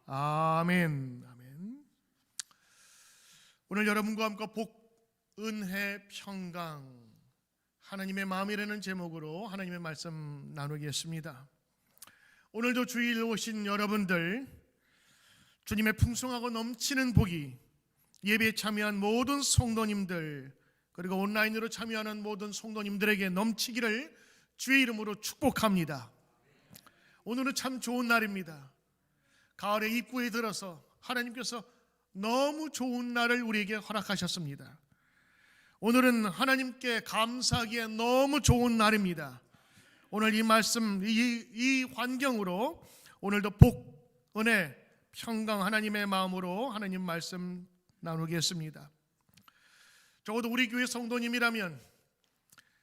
아멘. 아멘. 오늘 여러분과 함께 복, 은혜, 평강, 하나님의 마음이라는 제목으로 하나님의 말씀 나누겠습니다. 오늘도 주일 오신 여러분들, 주님의 풍성하고 넘치는 복이 예배에 참여한 모든 성도님들, 그리고 온라인으로 참여하는 모든 성도님들에게 넘치기를 주의 이름으로 축복합니다. 오늘은 참 좋은 날입니다. 가을의 입구에 들어서 하나님께서 너무 좋은 날을 우리에게 허락하셨습니다. 오늘은 하나님께 감사하기에 너무 좋은 날입니다. 오늘 이 말씀, 이 환경으로 오늘도 복, 은혜, 평강 하나님의 마음으로 하나님 말씀 나누겠습니다. 적어도 우리 교회 성도님이라면,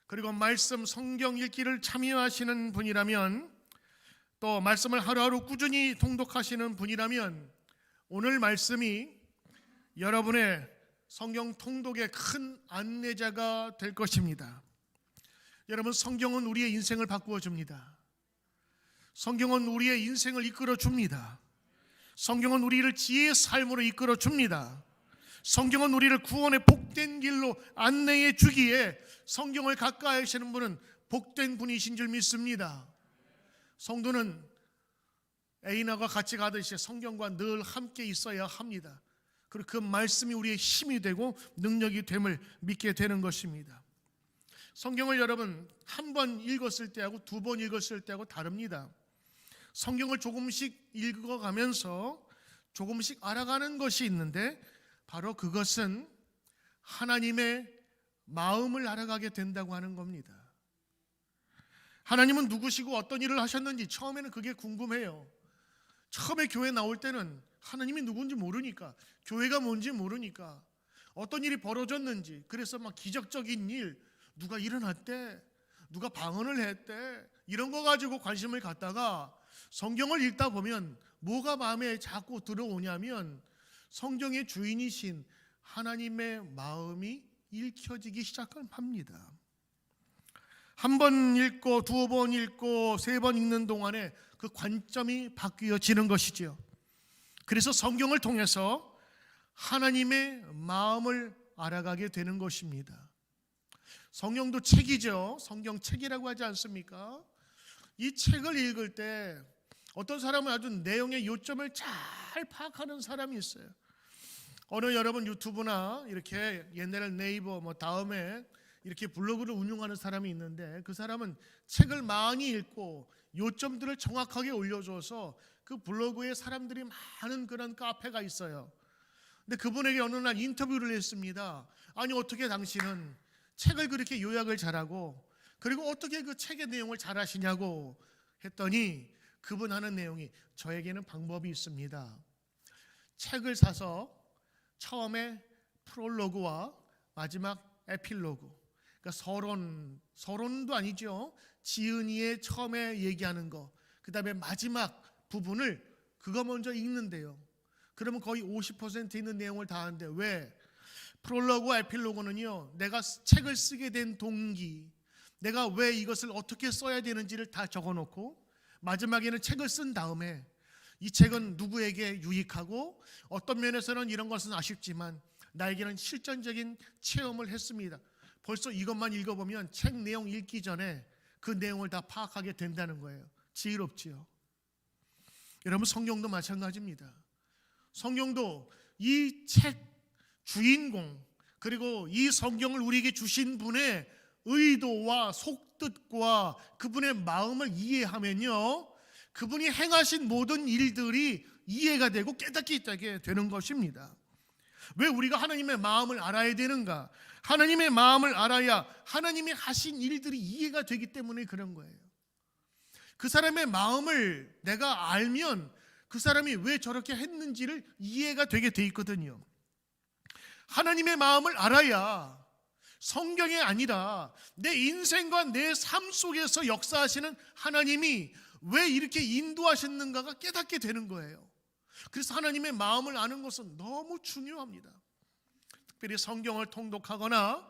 그리고 말씀 성경 읽기를 참여하시는 분이라면, 또 말씀을 하루하루 꾸준히 통독하시는 분이라면 오늘 말씀이 여러분의 성경 통독의 큰 안내자가 될 것입니다. 여러분, 성경은 우리의 인생을 바꾸어 줍니다. 성경은 우리의 인생을 이끌어 줍니다. 성경은 우리를 지혜의 삶으로 이끌어 줍니다. 성경은 우리를 구원의 복된 길로 안내해 주기에 성경을 가까이 하시는 분은 복된 분이신 줄 믿습니다. 성도는 애인하고 같이 가듯이 성경과 늘 함께 있어야 합니다. 그리고 그 말씀이 우리의 힘이 되고 능력이 됨을 믿게 되는 것입니다. 성경을 여러분 한 번 읽었을 때하고 두 번 읽었을 때하고 다릅니다. 성경을 조금씩 읽어가면서 조금씩 알아가는 것이 있는데, 바로 그것은 하나님의 마음을 알아가게 된다고 하는 겁니다. 하나님은 누구시고 어떤 일을 하셨는지 처음에는 그게 궁금해요. 처음에 교회 나올 때는 하나님이 누군지 모르니까, 교회가 뭔지 모르니까, 어떤 일이 벌어졌는지, 그래서 막 기적적인 일, 누가 일어났대, 누가 방언을 했대, 이런 거 가지고 관심을 갖다가 성경을 읽다 보면 뭐가 마음에 자꾸 들어오냐면 성경의 주인이신 하나님의 마음이 읽혀지기 시작합니다. 한 번 읽고 두 번 읽고 세 번 읽는 동안에 그 관점이 바뀌어지는 것이지요. 그래서 성경을 통해서 하나님의 마음을 알아가게 되는 것입니다. 성경도 책이죠. 성경책이라고 하지 않습니까? 이 책을 읽을 때 어떤 사람은 아주 내용의 요점을 잘 파악하는 사람이 있어요. 어느 여러분 유튜브나 이렇게 옛날에 네이버 다음에 이렇게 블로그를 운영하는 사람이 있는데, 그 사람은 책을 많이 읽고 요점들을 정확하게 올려줘서 그 블로그에 사람들이 많은 그런 카페가 있어요. 근데 그분에게 어느 날 인터뷰를 했습니다. 아니, 어떻게 당신은 책을 그렇게 요약을 잘하고, 그리고 어떻게 그 책의 내용을 잘 아시냐고 했더니 그분 하는 내용이, 저에게는 방법이 있습니다. 책을 사서 처음에 프롤로그와 마지막 에필로그, 그러니까 서론도 아니죠. 지은이의 처음에 얘기하는 거, 그 다음에 마지막 부분을 그거 먼저 읽는데요. 그러면 거의 50% 있는 내용을 다 하는데, 왜? 프롤로그와 에필로그는요, 내가 책을 쓰게 된 동기, 내가 왜 이것을 어떻게 써야 되는지를 다 적어놓고, 마지막에는 책을 쓴 다음에 이 책은 누구에게 유익하고, 어떤 면에서는 이런 것은 아쉽지만 나에게는 실전적인 체험을 했습니다. 벌써 이것만 읽어보면 책 내용 읽기 전에 그 내용을 다 파악하게 된다는 거예요. 지혜롭지요. 여러분, 성경도 마찬가지입니다. 성경도 이 책 주인공, 그리고 이 성경을 우리에게 주신 분의 의도와 속뜻과 그분의 마음을 이해하면요, 그분이 행하신 모든 일들이 이해가 되고 깨닫게 되는 것입니다. 왜 우리가 하나님의 마음을 알아야 되는가? 하나님의 마음을 알아야 하나님이 하신 일들이 이해가 되기 때문에 그런 거예요. 그 사람의 마음을 내가 알면 그 사람이 왜 저렇게 했는지를 이해가 되게 돼 있거든요. 하나님의 마음을 알아야 성경이 아니라 내 인생과 내 삶 속에서 역사하시는 하나님이 왜 이렇게 인도하셨는가가 깨닫게 되는 거예요. 그래서 하나님의 마음을 아는 것은 너무 중요합니다. 특별히 성경을 통독하거나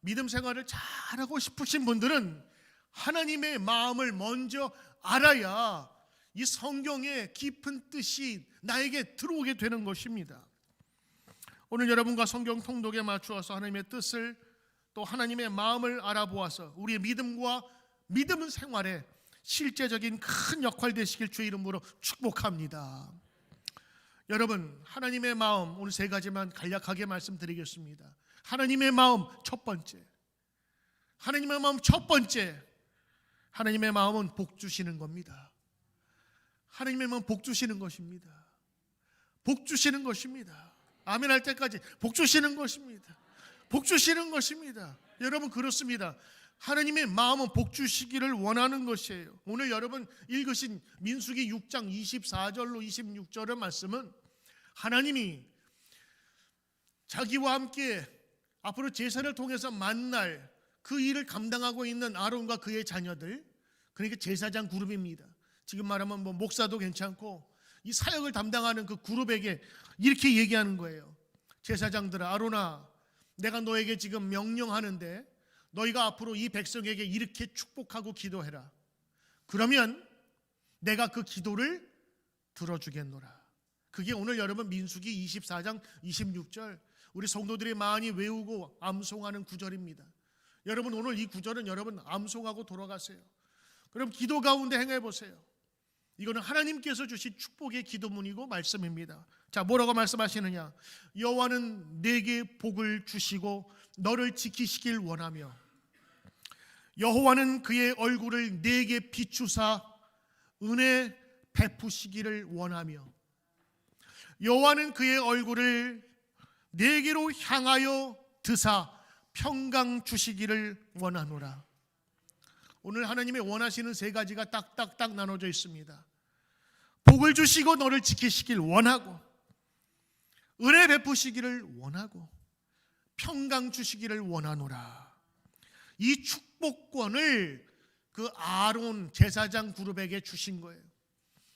믿음 생활을 잘하고 싶으신 분들은 하나님의 마음을 먼저 알아야 이 성경의 깊은 뜻이 나에게 들어오게 되는 것입니다. 오늘 여러분과 성경 통독에 맞추어서 하나님의 뜻을 또 하나님의 마음을 알아보아서 우리의 믿음과 믿음 생활에 실제적인 큰 역할 되시길 주의 이름으로 축복합니다. 여러분, 하나님의 마음 오늘 세 가지만 간략하게 말씀드리겠습니다. 하나님의 마음 첫 번째, 하나님의 마음 첫 번째, 하나님의 마음은 복 주시는 겁니다. 하나님의 마음 복 주시는 것입니다. 복 주시는 것입니다. 아멘 할 때까지 복 주시는 것입니다. 복 주시는 것입니다. 여러분, 그렇습니다. 하나님의 마음은 복 주시기를 원하는 것이에요. 오늘 여러분 읽으신 민수기 6장 24절로 26절의 말씀은 하나님이 자기와 함께 앞으로 제사를 통해서 만날 그 일을 감당하고 있는 아론과 그의 자녀들, 그러니까 제사장 그룹입니다. 지금 말하면 뭐 목사도 괜찮고 이 사역을 담당하는 그 그룹에게 이렇게 얘기하는 거예요. 제사장들아, 아론아, 내가 너에게 지금 명령하는데 너희가 앞으로 이 백성에게 이렇게 축복하고 기도해라. 그러면 내가 그 기도를 들어주겠노라. 그게 오늘 여러분 민수기 24장 26절 우리 성도들이 많이 외우고 암송하는 구절입니다. 여러분, 오늘 이 구절은 여러분 암송하고 돌아가세요. 그럼 기도 가운데 행해 보세요. 이거는 하나님께서 주신 축복의 기도문이고 말씀입니다. 자, 뭐라고 말씀하시느냐? 여호와는 내게 복을 주시고 너를 지키시길 원하며 여호와는 그의 얼굴을 내게 비추사 은혜 베푸시기를 원하며 여호와는 그의 얼굴을 내게로 향하여 드사 평강 주시기를 원하노라. 오늘 하나님의 원하시는 세 가지가 딱딱딱 나눠져 있습니다. 복을 주시고 너를 지키시길 원하고, 은혜 베푸시기를 원하고, 평강 주시기를 원하노라. 이 축복권을 그 아론 제사장 그룹에게 주신 거예요.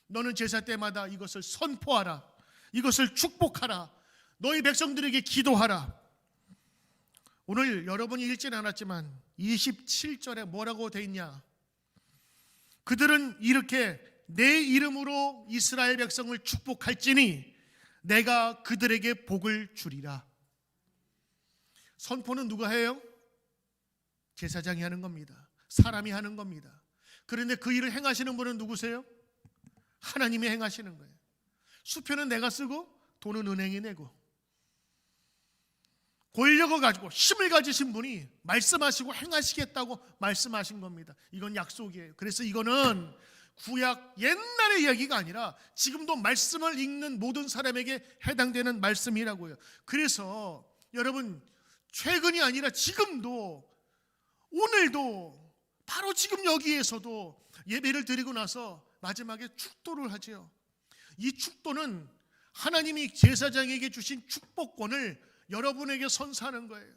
너는 제사 때마다 이것을 선포하라. 이것을 축복하라. 너희 백성들에게 기도하라. 오늘 여러분이 읽지는 않았지만 27절에 뭐라고 돼 있냐? 그들은 이렇게 내 이름으로 이스라엘 백성을 축복할지니 내가 그들에게 복을 주리라. 선포는 누가 해요? 제사장이 하는 겁니다. 사람이 하는 겁니다. 그런데 그 일을 행하시는 분은 누구세요? 하나님이 행하시는 거예요. 수표는 내가 쓰고 돈은 은행이 내고, 권력을 가지고 힘을 가지신 분이 말씀하시고 행하시겠다고 말씀하신 겁니다. 이건 약속이에요. 그래서 이거는 구약 옛날의 이야기가 아니라 지금도 말씀을 읽는 모든 사람에게 해당되는 말씀이라고요. 그래서 여러분, 최근이 아니라 지금도, 오늘도, 바로 지금 여기에서도 예배를 드리고 나서 마지막에 축도를 하죠. 이 축도는 하나님이 제사장에게 주신 축복권을 여러분에게 선사하는 거예요.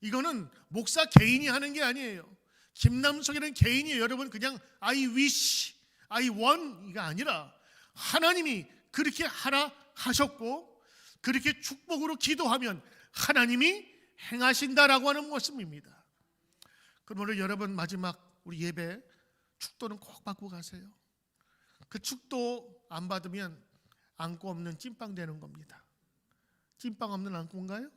이거는 목사 개인이 하는 게 아니에요. 김남석이라는 개인이 여러분 그냥 I wish, I want 이가 아니라 하나님이 그렇게 하라 하셨고 그렇게 축복으로 기도하면 하나님이 행하신다라고 하는 말씀입니다. 그럼 오늘 여러분 마지막 우리 예배 축도는 꼭 받고 가세요. 그 축도 안 받으면 안고 없는 찐빵 되는 겁니다. 찐빵 없는 안고인가요?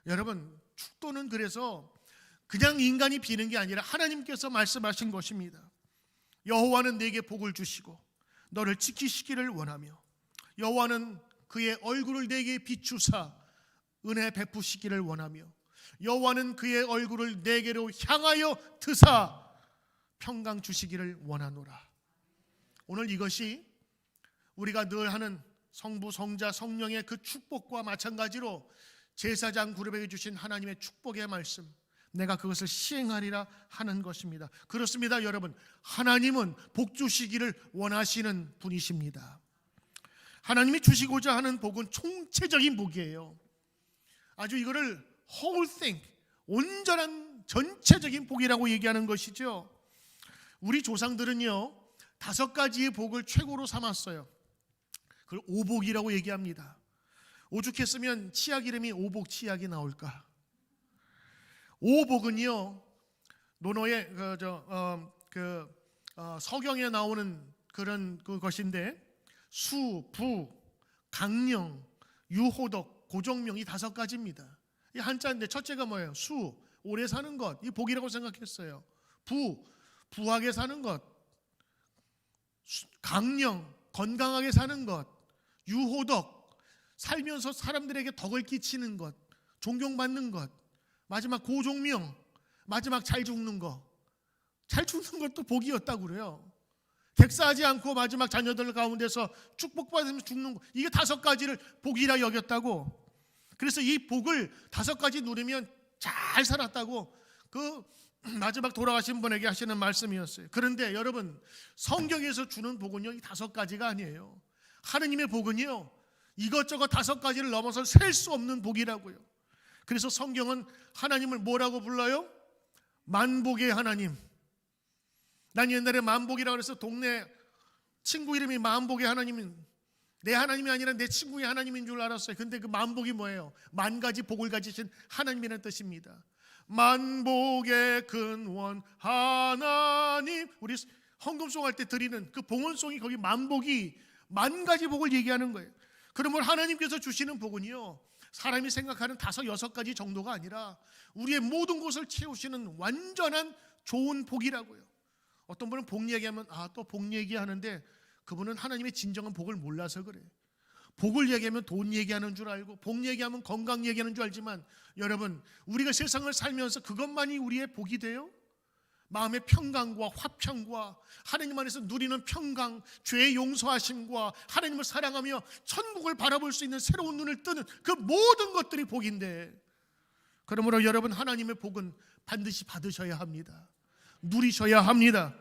여러분, 축도는 그래서 그냥 인간이 비는 게 아니라 하나님께서 말씀하신 것입니다. 여호와는 내게 복을 주시고 너를 지키시기를 원하며 여호와는 그의 얼굴을 내게 비추사 은혜 베푸시기를 원하며 여호와는 그의 얼굴을 내게로 향하여 드사 평강 주시기를 원하노라. 오늘 이것이 우리가 늘 하는 성부, 성자, 성령의 그 축복과 마찬가지로 제사장 그룹에게 주신 하나님의 축복의 말씀, 내가 그것을 시행하리라 하는 것입니다. 그렇습니다, 여러분. 하나님은 복 주시기를 원하시는 분이십니다. 하나님이 주시고자 하는 복은 총체적인 복이에요. 아주 이거를 whole thing, 온전한 전체적인 복이라고 얘기하는 것이죠. 우리 조상들은요 5가지의 복을 최고로 삼았어요. 그걸 오복이라고 얘기합니다. 오죽했으면 치약 이름이 오복치약이 나올까. 오복은요 노노의 서경에 나오는 그런 그것인데 수, 부, 강령, 유호덕, 고종명 이 5가지입니다. 이 한자인데 첫째가 뭐예요? 수, 오래 사는 것. 이 복이라고 생각했어요. 부, 부하게 사는 것. 강령, 건강하게 사는 것. 유호덕, 살면서 사람들에게 덕을 끼치는 것. 존경받는 것. 마지막 고종명, 마지막 잘 죽는 것. 잘 죽는 것도 복이었다고 그래요. 객사하지 않고 마지막 자녀들 가운데서 축복받으면서 죽는 것. 이게 5가지를 복이라 여겼다고. 그래서 이 복을 5가지 누리면 잘 살았다고 그 마지막 돌아가신 분에게 하시는 말씀이었어요. 그런데 여러분, 성경에서 주는 복은요, 이 5가지가 아니에요. 하느님의 복은요, 이것저것 5가지를 넘어서 셀 수 없는 복이라고요. 그래서 성경은 하나님을 뭐라고 불러요? 만복의 하나님. 난 옛날에 만복이라고 해서 동네 친구 이름이 만복의 하나님인, 내 하나님이 아니라 내 친구의 하나님인 줄 알았어요. 근데 그 만복이 뭐예요? 10,000가지 복을 가지신 하나님이라는 뜻입니다. 만복의 근원 하나님. 우리 헌금송 할 때 드리는 그 봉헌송이 거기 만복이 10,000가지 복을 얘기하는 거예요. 그러면 하나님께서 주시는 복은요, 사람이 생각하는 5, 6가지 정도가 아니라 우리의 모든 곳을 채우시는 완전한 좋은 복이라고요. 어떤 분은 복 얘기하면 또 복 얘기하는데 그분은 하나님의 진정한 복을 몰라서 그래. 복을 얘기하면 돈 얘기하는 줄 알고, 복 얘기하면 건강 얘기하는 줄 알지만, 여러분, 우리가 세상을 살면서 그것만이 우리의 복이 돼요? 마음의 평강과 화평과 하나님 안에서 누리는 평강, 죄의 용서하심과 하나님을 사랑하며 천국을 바라볼 수 있는 새로운 눈을 뜨는 그 모든 것들이 복인데, 그러므로 여러분, 하나님의 복은 반드시 받으셔야 합니다. 누리셔야 합니다.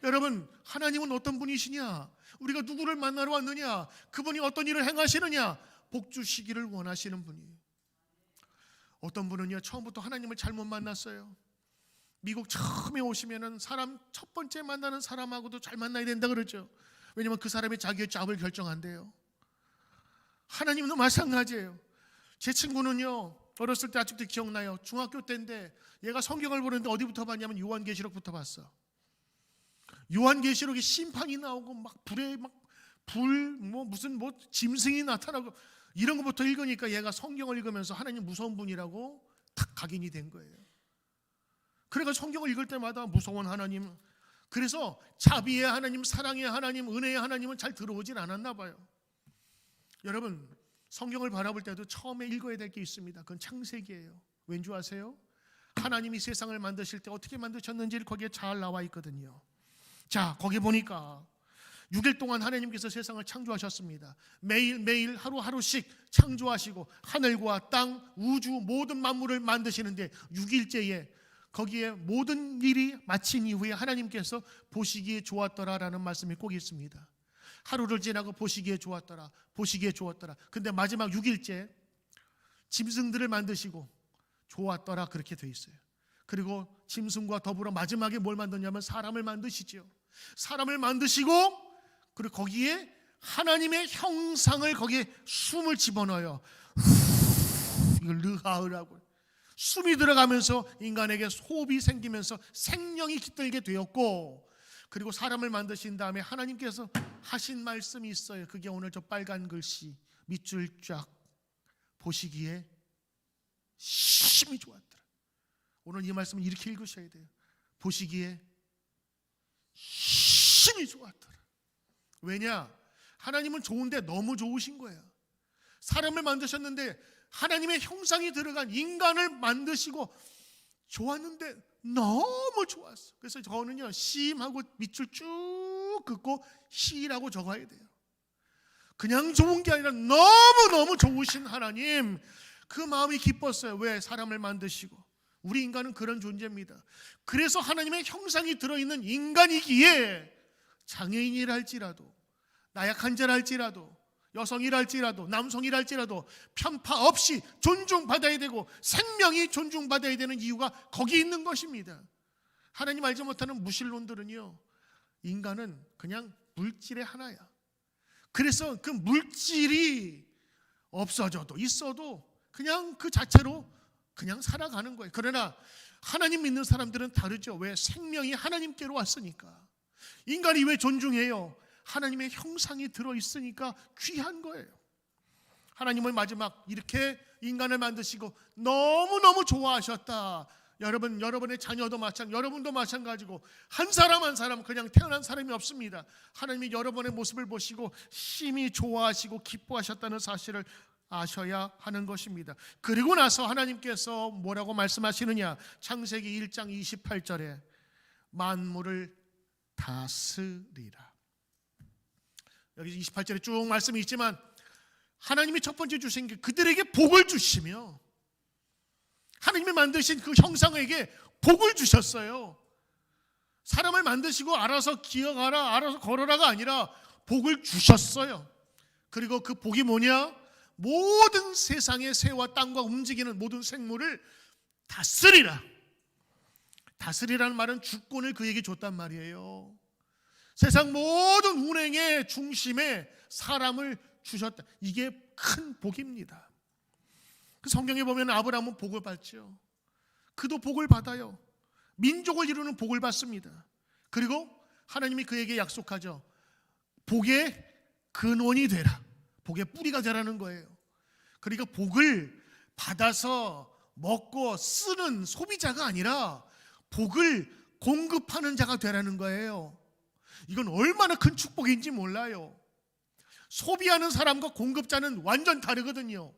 여러분, 하나님은 어떤 분이시냐? 우리가 누구를 만나러 왔느냐? 그분이 어떤 일을 행하시느냐? 복 주시기를 원하시는 분이에요. 어떤 분은요, 처음부터 하나님을 잘못 만났어요. 미국 처음에 오시면은 사람 첫 번째 만나는 사람하고도 잘 만나야 된다 그러죠. 왜냐면 그 사람이 자기의 잡을 결정한대요. 하나님도 마찬가지예요. 제 친구는요, 어렸을 때 아직도 기억나요. 중학교 때인데 얘가 성경을 보는데 어디부터 봤냐면 요한계시록부터 봤어. 요한계시록에 심판이 나오고 막 불에 무슨 짐승이 나타나고 이런 것부터 읽으니까 얘가 성경을 읽으면서 하나님 무서운 분이라고 탁 각인이 된 거예요. 그래서 성경을 읽을 때마다 무서운 하나님, 그래서 자비의 하나님, 사랑의 하나님, 은혜의 하나님은 잘 들어오진 않았나 봐요. 여러분, 성경을 바라볼 때도 처음에 읽어야 될 게 있습니다. 그건 창세기예요. 왠지 아세요? 하나님이 세상을 만드실 때 어떻게 만드셨는지 거기에 잘 나와 있거든요. 자, 거기 보니까 6일 동안 하나님께서 세상을 창조하셨습니다. 매일매일 하루하루씩 창조하시고 하늘과 땅, 우주 모든 만물을 만드시는데 6일째에 거기에 모든 일이 마친 이후에 하나님께서 보시기에 좋았더라라는 말씀이 꼭 있습니다. 하루를 지나고 보시기에 좋았더라, 보시기에 좋았더라. 근데 마지막 6일째 짐승들을 만드시고 좋았더라 그렇게 돼 있어요. 그리고 짐승과 더불어 마지막에 뭘 만드냐면 사람을 만드시죠. 사람을 만드시고 그리고 거기에 하나님의 형상을 거기에 숨을 집어넣어요. 이걸 르하으라고. 숨이 들어가면서 인간에게 호흡이 생기면서 생명이 깃들게 되었고, 그리고 사람을 만드신 다음에 하나님께서 하신 말씀이 있어요. 그게 오늘 저 빨간 글씨 밑줄 쫙 보시기에 심히 좋았더라. 오늘 이 말씀을 이렇게 읽으셔야 돼요. 보시기에 심히 좋았더라. 왜냐? 하나님은 좋은데 너무 좋으신 거예요. 사람을 만드셨는데 하나님의 형상이 들어간 인간을 만드시고 좋았는데 너무 좋았어. 그래서 저는요, 심하고 밑줄 쭉 긋고 시라고 적어야 돼요. 그냥 좋은 게 아니라 너무너무 좋으신 하나님, 그 마음이 기뻤어요. 왜? 사람을 만드시고. 우리 인간은 그런 존재입니다. 그래서 하나님의 형상이 들어있는 인간이기에 장애인이랄지라도, 나약한 자랄지라도, 여성이랄지라도, 남성이랄지라도 편파 없이 존중받아야 되고 생명이 존중받아야 되는 이유가 거기 있는 것입니다. 하나님 알지 못하는 무신론들은요, 인간은 그냥 물질의 하나야. 그래서 그 물질이 없어져도 있어도 그냥 그 자체로 그냥 살아가는 거예요. 그러나 하나님 믿는 사람들은 다르죠. 왜? 생명이 하나님께로 왔으니까. 인간이 왜 존중해요? 하나님의 형상이 들어있으니까 귀한 거예요. 하나님은 마지막 이렇게 인간을 만드시고 너무너무 좋아하셨다. 여러분의 자녀도 여러분도 마찬가지고 한 사람 한 사람 그냥 태어난 사람이 없습니다. 하나님이 여러분의 모습을 보시고 심히 좋아하시고 기뻐하셨다는 사실을 아셔야 하는 것입니다. 그리고 나서 하나님께서 뭐라고 말씀하시느냐? 창세기 1장 28절에 만물을 다스리라. 여기 28절에 쭉 말씀이 있지만 하나님이 첫 번째 주신 게 그들에게 복을 주시며, 하나님이 만드신 그 형상에게 복을 주셨어요. 사람을 만드시고 알아서 기어가라, 알아서 걸어라가 아니라 복을 주셨어요. 그리고 그 복이 뭐냐? 모든 세상의 새와 땅과 움직이는 모든 생물을 다스리라. 다스리라는 말은 주권을 그에게 줬단 말이에요. 세상 모든 운행의 중심에 사람을 주셨다. 이게 큰 복입니다. 그 성경에 보면 아브라함은 복을 받죠. 그도 복을 받아요. 민족을 이루는 복을 받습니다. 그리고 하나님이 그에게 약속하죠. 복의 근원이 되라. 복의 뿌리가 되라는 거예요. 그러니까 복을 받아서 먹고 쓰는 소비자가 아니라 복을 공급하는 자가 되라는 거예요. 이건 얼마나 큰 축복인지 몰라요. 소비하는 사람과 공급자는 완전 다르거든요.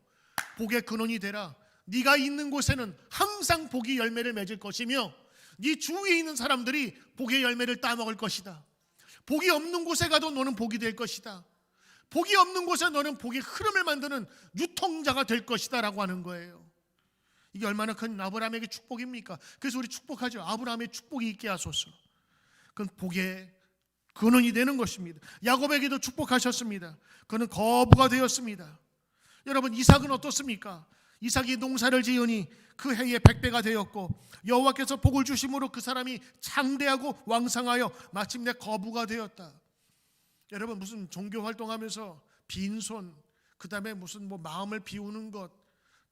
복의 근원이 되라. 네가 있는 곳에는 항상 복이 열매를 맺을 것이며 네 주위에 있는 사람들이 복의 열매를 따먹을 것이다. 복이 없는 곳에 가도 너는 복이 될 것이다. 복이 없는 곳에 너는 복의 흐름을 만드는 유통자가 될 것이다 라고 하는 거예요. 이게 얼마나 큰 아브라함에게 축복입니까? 그래서 우리 축복하죠. 아브라함의 축복이 있게 하소서. 그건 복의 근원이 되는 것입니다. 야곱에게도 축복하셨습니다. 그는 거부가 되었습니다. 여러분, 이삭은 어떻습니까? 이삭이 농사를 지으니 그 해에 100배가 되었고 여호와께서 복을 주심으로 그 사람이 장대하고 왕성하여 마침내 거부가 되었다. 여러분, 무슨 종교 활동하면서 빈손, 그 다음에 무슨 마음을 비우는 것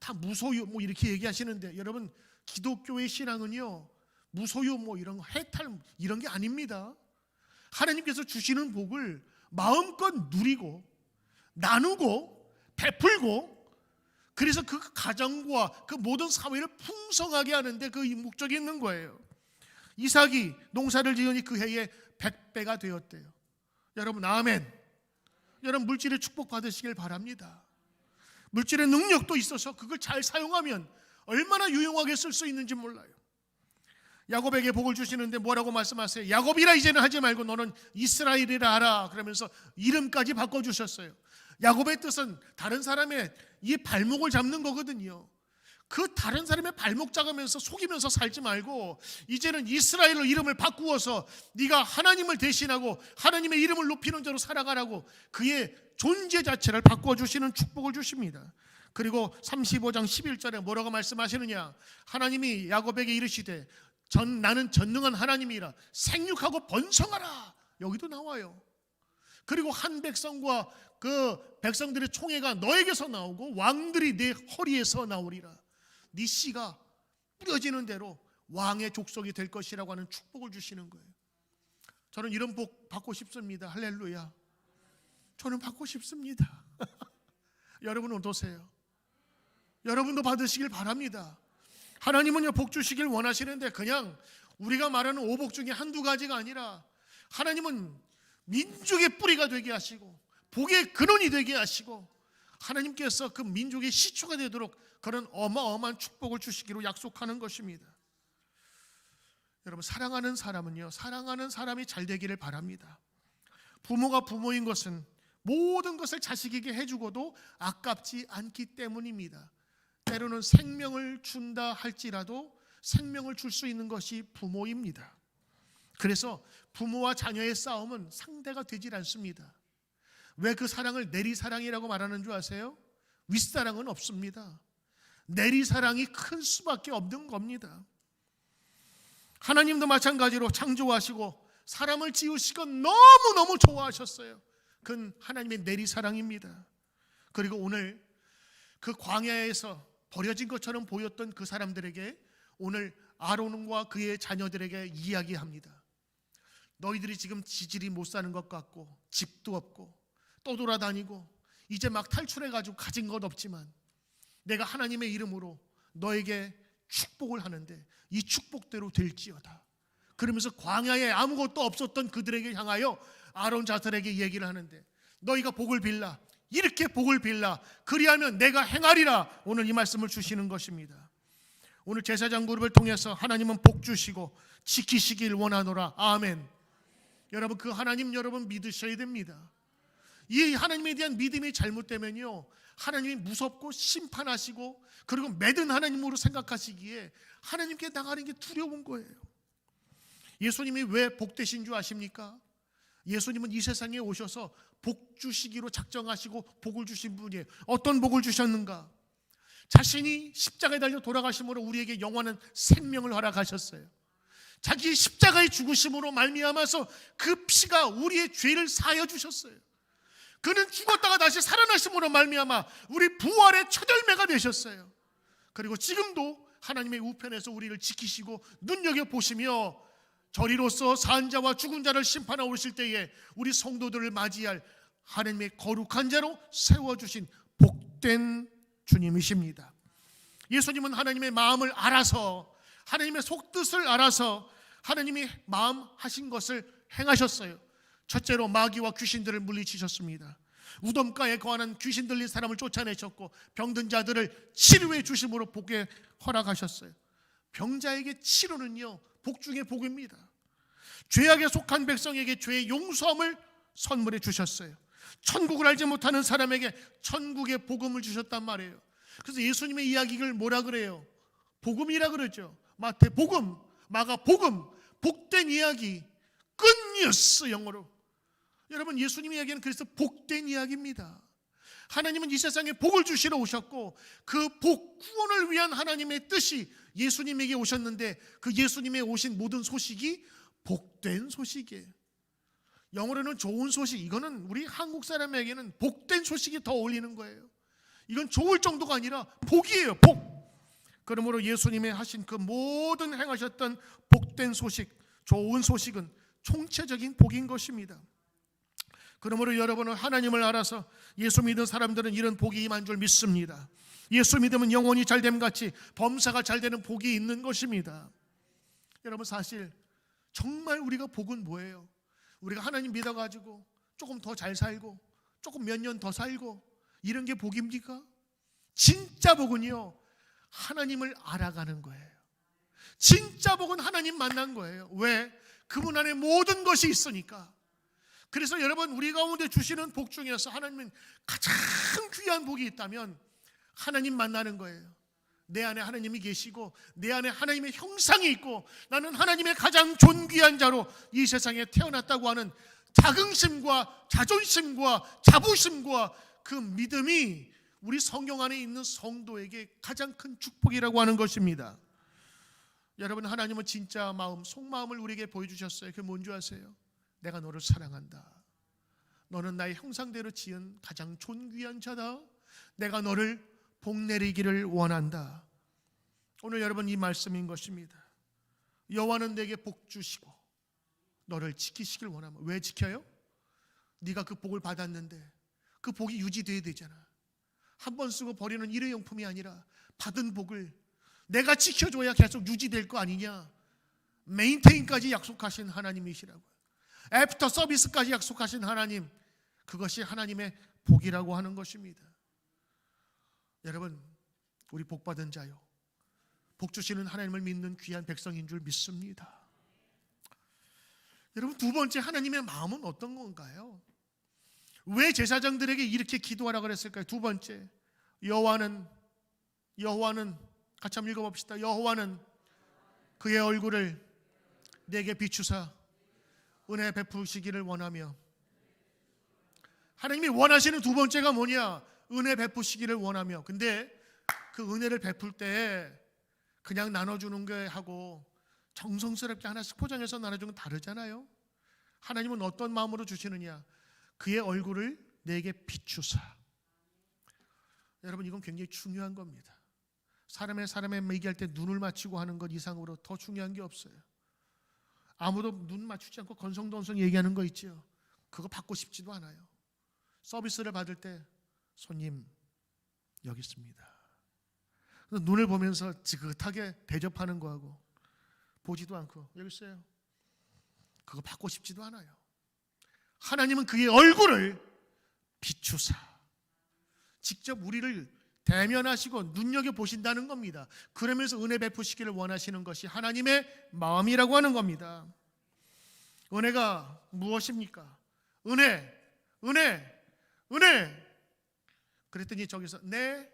다 무소유 이렇게 얘기하시는데, 여러분, 기독교의 신앙은요 무소유 이런 해탈 이런 게 아닙니다. 하나님께서 주시는 복을 마음껏 누리고 나누고 베풀고, 그래서 그 가정과 그 모든 사회를 풍성하게 하는데 그 목적이 있는 거예요. 이삭이 농사를 지으니 그 해에 100배가 되었대요. 여러분, 아멘. 여러분, 물질의 축복 받으시길 바랍니다. 물질의 능력도 있어서 그걸 잘 사용하면 얼마나 유용하게 쓸 수 있는지 몰라요. 야곱에게 복을 주시는데 뭐라고 말씀하세요? 야곱이라 이제는 하지 말고 너는 이스라엘이라 하라. 그러면서 이름까지 바꿔주셨어요. 야곱의 뜻은 다른 사람의 이 발목을 잡는 거거든요. 그 다른 사람의 발목 잡으면서 속이면서 살지 말고 이제는 이스라엘로 이름을 바꾸어서 네가 하나님을 대신하고 하나님의 이름을 높이는 자로 살아가라고 그의 존재 자체를 바꿔주시는 축복을 주십니다. 그리고 35장 11절에 뭐라고 말씀하시느냐? 하나님이 야곱에게 이르시되 나는 전능한 하나님이라 생육하고 번성하라. 여기도 나와요. 그리고 한 백성과 그 백성들의 총회가 너에게서 나오고 왕들이 네 허리에서 나오리라. 네 씨가 뿌려지는 대로 왕의 족속이 될 것이라고 하는 축복을 주시는 거예요. 저는 이런 복 받고 싶습니다. 할렐루야. 저는 받고 싶습니다. 여러분 어떠세요? 여러분도 받으시길 바랍니다. 하나님은요 복 주시길 원하시는데 그냥 우리가 말하는 오복 중에 한두 가지가 아니라 하나님은 민족의 뿌리가 되게 하시고 복의 근원이 되게 하시고 하나님께서 그 민족의 시초가 되도록 그런 어마어마한 축복을 주시기로 약속하는 것입니다. 여러분, 사랑하는 사람은요 사랑하는 사람이 잘 되기를 바랍니다. 부모가 부모인 것은 모든 것을 자식에게 해주고도 아깝지 않기 때문입니다. 때로는 생명을 준다 할지라도 생명을 줄 수 있는 것이 부모입니다. 그래서 부모와 자녀의 싸움은 상대가 되질 않습니다. 왜 그 사랑을 내리사랑이라고 말하는 줄 아세요? 윗사랑은 없습니다. 내리사랑이 클 수밖에 없는 겁니다. 하나님도 마찬가지로 창조하시고 사람을 지으시고 너무너무 좋아하셨어요. 그건 하나님의 내리사랑입니다. 그리고 오늘 그 광야에서 버려진 것처럼 보였던 그 사람들에게 오늘 아론과 그의 자녀들에게 이야기합니다. 너희들이 지금 지질이 못 사는 것 같고 집도 없고 떠돌아다니고 이제 막 탈출해가지고 가진 것 없지만 내가 하나님의 이름으로 너에게 축복을 하는데 이 축복대로 될지어다. 그러면서 광야에 아무것도 없었던 그들에게 향하여 아론 자손에게 얘기를 하는데 너희가 복을 빌라, 이렇게 복을 빌라, 그리하면 내가 행하리라. 오늘 이 말씀을 주시는 것입니다. 오늘 제사장 그룹을 통해서 하나님은 복 주시고 지키시길 원하노라. 아멘. 여러분, 그 하나님 여러분 믿으셔야 됩니다. 이 하나님에 대한 믿음이 잘못되면요, 하나님이 무섭고 심판하시고 그리고 매든 하나님으로 생각하시기에 하나님께 나가는 게 두려운 거예요. 예수님이 왜 복되신 줄 아십니까? 예수님은 이 세상에 오셔서 복 주시기로 작정하시고 복을 주신 분이에요. 어떤 복을 주셨는가? 자신이 십자가에 달려 돌아가심으로 우리에게 영원한 생명을 허락하셨어요. 자기 십자가의 죽으심으로 말미암아서 그 피가 우리의 죄를 사하여 주셨어요. 그는 죽었다가 다시 살아나심으로 말미암아 우리 부활의 첫 열매가 되셨어요. 그리고 지금도 하나님의 우편에서 우리를 지키시고 눈여겨보시며 저리로서 산 자와 죽은 자를 심판하러 오실 때에 우리 성도들을 맞이할 하나님의 거룩한 자로 세워주신 복된 주님이십니다. 예수님은 하나님의 마음을 알아서, 하나님의 속뜻을 알아서 하나님이 마음하신 것을 행하셨어요. 첫째로 마귀와 귀신들을 물리치셨습니다. 우덤가에 거하는 귀신 들린 사람을 쫓아내셨고 병든 자들을 치료해 주심으로 복에 허락하셨어요. 병자에게 치료는요, 복 중의 복입니다. 죄악에 속한 백성에게 죄의 용서함을 선물해 주셨어요. 천국을 알지 못하는 사람에게 천국의 복음을 주셨단 말이에요. 그래서 예수님의 이야기를 뭐라 그래요? 복음이라 그러죠. 마태복음, 마가복음, 복된 이야기, 굿뉴스 영어로. 여러분, 예수님의 이야기는 그래서 복된 이야기입니다. 하나님은 이 세상에 복을 주시러 오셨고 그 복, 구원을 위한 하나님의 뜻이 예수님에게 오셨는데 그 예수님의 오신 모든 소식이 복된 소식이에요. 영어로는 좋은 소식, 이거는 우리 한국 사람에게는 복된 소식이 더 어울리는 거예요. 이건 좋을 정도가 아니라 복이에요, 복. 그러므로 예수님의 하신 그 모든 행하셨던 복된 소식, 좋은 소식은 총체적인 복인 것입니다. 그러므로 여러분은 하나님을 알아서 예수 믿은 사람들은 이런 복이 임한 줄 믿습니다. 예수 믿으면 영혼이 잘됨 같이 범사가 잘되는 복이 있는 것입니다. 여러분, 사실 정말 우리가 복은 뭐예요? 우리가 하나님 믿어가지고 조금 더 잘 살고 조금 몇 년 더 살고 이런 게 복입니까? 진짜 복은요, 하나님을 알아가는 거예요. 진짜 복은 하나님 만난 거예요. 왜? 그분 안에 모든 것이 있으니까. 그래서 여러분, 우리 가운데 주시는 복 중에서 하나님은 가장 귀한 복이 있다면 하나님 만나는 거예요. 내 안에 하나님이 계시고 내 안에 하나님의 형상이 있고 나는 하나님의 가장 존귀한 자로 이 세상에 태어났다고 하는 자긍심과 자존심과 자부심과 그 믿음이 우리 성경 안에 있는 성도에게 가장 큰 축복이라고 하는 것입니다. 여러분, 하나님은 진짜 마음, 속마음을 우리에게 보여주셨어요. 그게 뭔지 아세요? 내가 너를 사랑한다. 너는 나의 형상대로 지은 가장 존귀한 자다. 내가 너를 복내리기를 원한다. 오늘 여러분, 이 말씀인 것입니다. 여호와는 내게 복 주시고 너를 지키시길 원하면. 왜 지켜요? 네가 그 복을 받았는데 그 복이 유지돼야 되잖아. 한 번 쓰고 버리는 일회용품이 아니라 받은 복을 내가 지켜줘야 계속 유지될 거 아니냐. 메인테인까지 약속하신 하나님이시라고요. 애프터 서비스까지 약속하신 하나님, 그것이 하나님의 복이라고 하는 것입니다. 여러분, 우리 복받은 자요, 복 주시는 하나님을 믿는 귀한 백성인 줄 믿습니다. 여러분, 두 번째, 하나님의 마음은 어떤 건가요? 왜 제사장들에게 이렇게 기도하라 그랬을까요? 두 번째, 여호와는 같이 한번 읽어봅시다. 여호와는 그의 얼굴을 내게 비추사 은혜 베푸시기를 원하며. 하나님이 원하시는 두 번째가 뭐냐? 은혜 베푸시기를 원하며. 근데 그 은혜를 베풀 때 그냥 나눠주는 게 하고 정성스럽게 하나씩 포장해서 나눠주는 건 다르잖아요. 하나님은 어떤 마음으로 주시느냐? 그의 얼굴을 내게 비추사. 여러분, 이건 굉장히 중요한 겁니다. 사람의 얘기할 때 눈을 맞추고 하는 것 이상으로 더 중요한 게 없어요. 아무도 눈 맞추지 않고 건성동성 얘기하는 거 있죠. 그거 받고 싶지도 않아요. 서비스를 받을 때 손님 여기 있습니다. 눈을 보면서 지긋하게 대접하는 거하고 보지도 않고 여기 있어요. 그거 받고 싶지도 않아요. 하나님은 그의 얼굴을 비추사 직접 우리를 대면하시고 눈여겨보신다는 겁니다. 그러면서 은혜 베푸시기를 원하시는 것이 하나님의 마음이라고 하는 겁니다. 은혜가 무엇입니까? 은혜. 그랬더니 저기서 내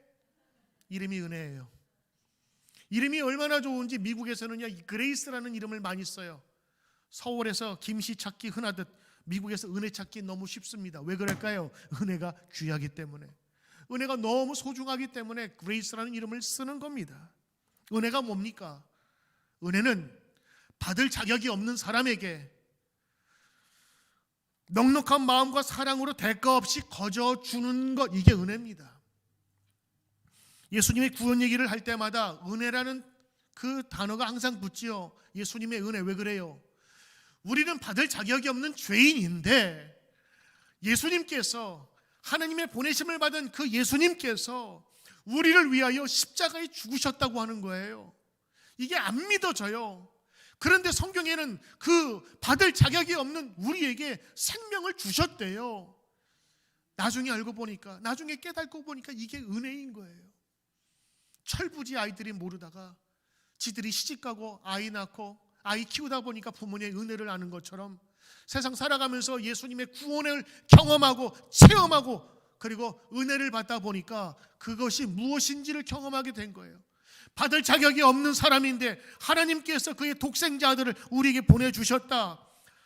이름이 은혜예요. 이름이 얼마나 좋은지 미국에서는요, 그레이스라는 이름을 많이 써요. 서울에서 김씨 찾기 흔하듯 미국에서 은혜 찾기 너무 쉽습니다. 왜 그럴까요? 은혜가 귀하기 때문에. 은혜가 너무 소중하기 때문에 그레이스라는 이름을 쓰는 겁니다. 은혜가 뭡니까? 은혜는 받을 자격이 없는 사람에게 넉넉한 마음과 사랑으로 대가 없이 거저주는 것, 이게 은혜입니다. 예수님의 구원 얘기를 할 때마다 은혜라는 그 단어가 항상 붙지요. 예수님의 은혜. 왜 그래요? 우리는 받을 자격이 없는 죄인인데 예수님께서, 하나님의 보내심을 받은 그 예수님께서 우리를 위하여 십자가에 죽으셨다고 하는 거예요. 이게 안 믿어져요. 그런데 성경에는 그 받을 자격이 없는 우리에게 생명을 주셨대요. 나중에 알고 보니까, 나중에 깨닫고 보니까 이게 은혜인 거예요. 철부지 아이들이 모르다가 지들이 시집가고 아이 낳고 아이 키우다 보니까 부모님의 은혜를 아는 것처럼 세상 살아가면서 예수님의 구원을 경험하고 체험하고 그리고 은혜를 받다 보니까 그것이 무엇인지를 경험하게 된 거예요. 받을 자격이 없는 사람인데 하나님께서 그의 독생자 아들을 우리에게 보내주셨다.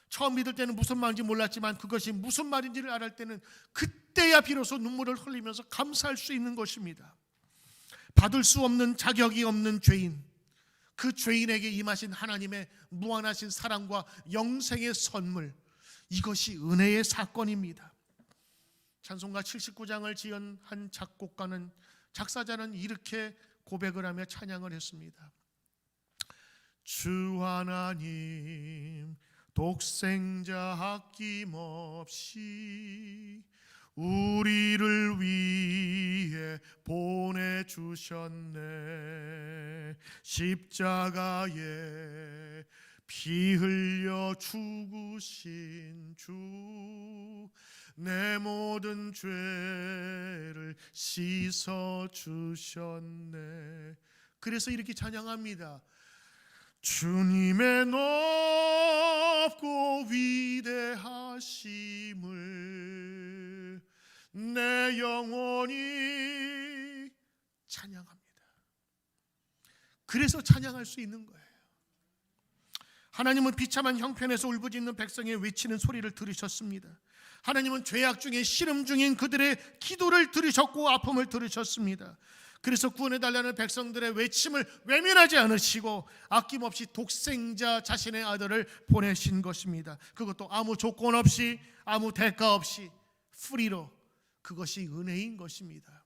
처음 믿을 때는 무슨 말인지 몰랐지만 그것이 무슨 말인지를 알을 때는 그때야 비로소 눈물을 흘리면서 감사할 수 있는 것입니다. 받을 수 없는 자격이 없는 죄인, 그 죄인에게 임하신 하나님의 무한하신 사랑과 영생의 선물, 이것이 은혜의 사건입니다. 찬송가 79장을 지은 한 작사자는 이렇게 고백을 하며 찬양을 했습니다. 주 하나님 독생자 아낌없이 우리를 위해 보내주셨네. 십자가에 피 흘려 죽으신 주, 내 모든 죄를 씻어주셨네. 그래서 이렇게 찬양합니다. 주님의 높고 위대하심을 내 영혼이 찬양합니다. 그래서 찬양할 수 있는 거예요. 하나님은 비참한 형편에서 울부짖는 백성의 외치는 소리를 들으셨습니다. 하나님은 죄악 중에 시름 중인 그들의 기도를 들으셨고 아픔을 들으셨습니다. 그래서 구원해달라는 백성들의 외침을 외면하지 않으시고 아낌없이 독생자 자신의 아들을 보내신 것입니다. 그것도 아무 조건 없이, 아무 대가 없이, 프리로. 그것이 은혜인 것입니다.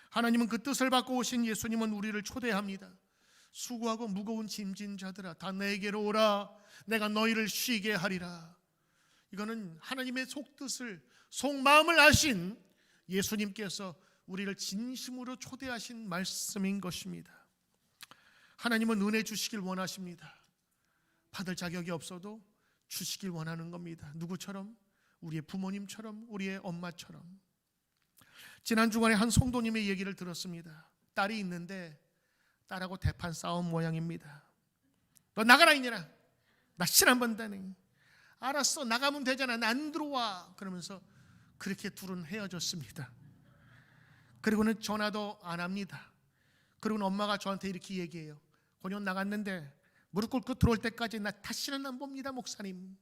하나님은 그 뜻을 받고 오신 예수님은 우리를 초대합니다. 수고하고 무거운 짐진 자들아 다 내게로 오라, 내가 너희를 쉬게 하리라. 이거는 하나님의 속뜻을, 속마음을 아신 예수님께서 우리를 진심으로 초대하신 말씀인 것입니다. 하나님은 은혜 주시길 원하십니다. 받을 자격이 없어도 주시길 원하는 겁니다. 누구처럼? 우리의 부모님처럼, 우리의 엄마처럼. 지난 주간에 한 성도님의 얘기를 들었습니다. 딸이 있는데 딸하고 대판 싸움 모양입니다. 너 나가라 이년아, 나 신 한 번 다네. 알았어, 나가면 되잖아, 나 안 들어와. 그러면서 그렇게 둘은 헤어졌습니다. 그리고는 전화도 안 합니다. 그리고는 엄마가 저한테 이렇게 얘기해요. 권연 나갔는데 무릎 꿇고 들어올 때까지 나 다시는 안 봅니다, 목사님.